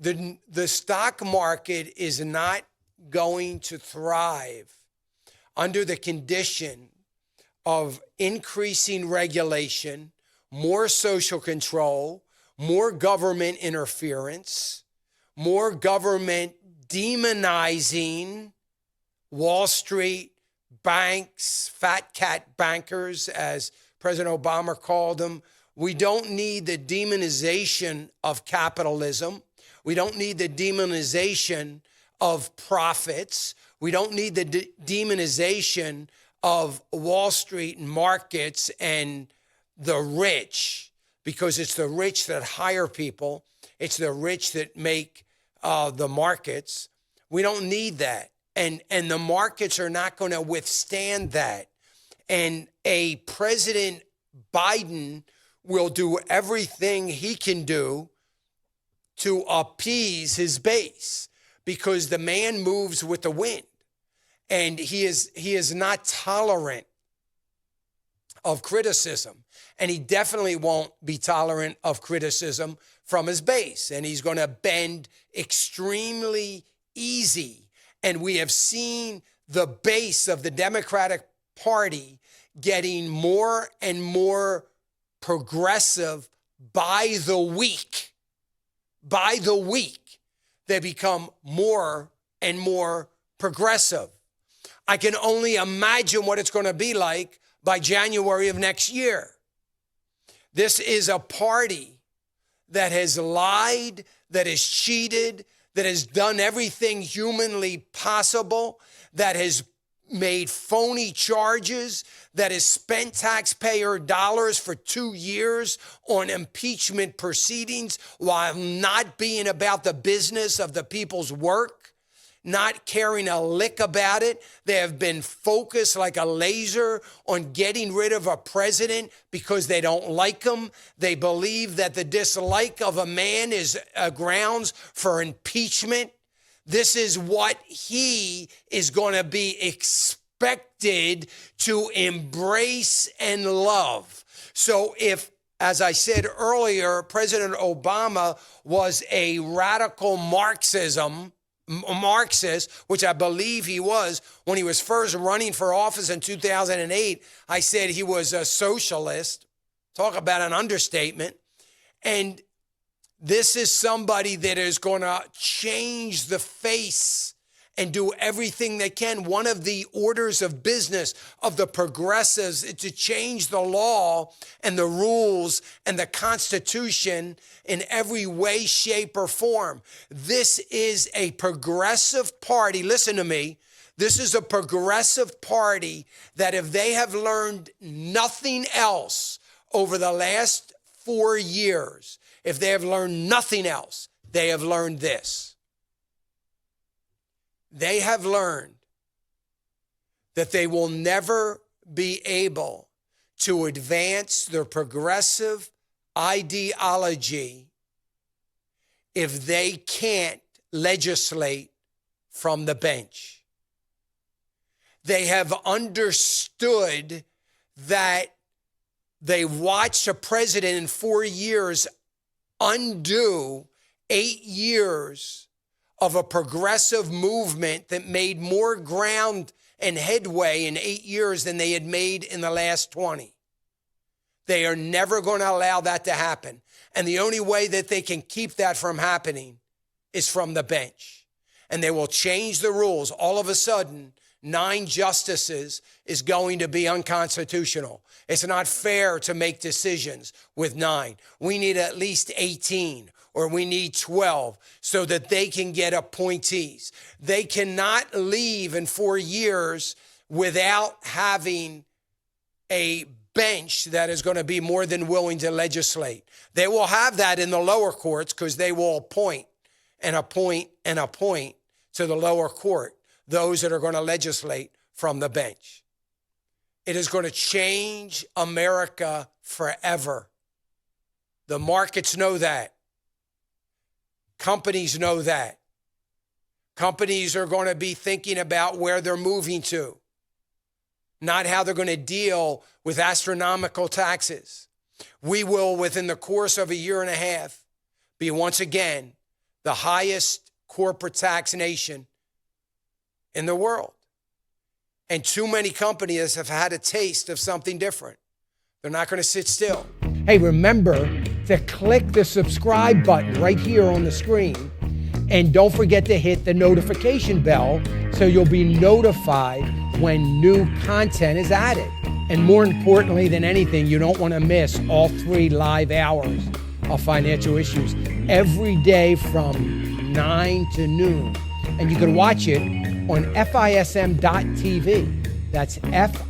The stock market is not going to thrive under the condition of increasing regulation, more social control, more government interference, more government demonizing Wall Street, banks, fat cat bankers, as President Obama called them. We don't need the demonization of capitalism. We don't need the demonization of profits. We don't need the demonization of Wall Street and markets and the rich, because it's the rich that hire people. It's the rich that make the markets. We don't need that. And the markets are not going to withstand that. And a President Biden will do everything he can do to appease his base, because the man moves with the wind. And he is not tolerant of criticism. And he definitely won't be tolerant of criticism from his base. And he's going to bend extremely easy. And we have seen the base of the Democratic Party getting more and more progressive by the week. By the week, they become more and more progressive. I can only imagine what it's going to be like by January of next year. This is a party that has lied, that has cheated, that has done everything humanly possible, that has made phony charges, that has spent taxpayer dollars for 2 years on impeachment proceedings while not being about the business of the people's work, not caring a lick about it. They have been focused like a laser on getting rid of a president because they don't like him. They believe that the dislike of a man is grounds for impeachment. This is what he is going to be expected to embrace and love. So if, as I said earlier, President Obama was a radical Marxist, which I believe he was when he was first running for office in 2008. I said he was a socialist. Talk about an understatement. And this is somebody that is going to change the face and do everything they can. One of the orders of business of the progressives is to change the law and the rules and the Constitution in every way, shape, or form. This is a progressive party. Listen to me. This is a progressive party that, if they have learned nothing else over the last 4 years, if they have learned nothing else, they have learned this. They have learned that they will never be able to advance their progressive ideology if they can't legislate from the bench. They have understood that they watched a president in 4 years undo 8 years of a progressive movement that made more ground and headway in 8 years than they had made in the last 20. They are never going to allow that to happen. And the only way that they can keep that from happening is from the bench. And they will change the rules. All of a sudden, 9 justices is going to be unconstitutional. It's not fair to make decisions with 9. We need at least 18. Or we need 12 so that they can get appointees. They cannot leave in 4 years without having a bench that is going to be more than willing to legislate. They will have that in the lower courts because they will appoint and appoint and appoint to the lower court those that are going to legislate from the bench. It is going to change America forever. The markets know that. Companies know that. Companies are going to be thinking about where they're moving to, not how they're going to deal with astronomical taxes. We will, within the course of a year and a half, be once again the highest corporate tax nation in the world. And too many companies have had a taste of something different. They're not going to sit still. Hey, remember to click the subscribe button right here on the screen. And don't forget to hit the notification bell so you'll be notified when new content is added. And more importantly than anything, you don't want to miss all 3 live hours of Financial Issues every day from 9 to noon. And you can watch it on FISM.tv. That's FISM.tv.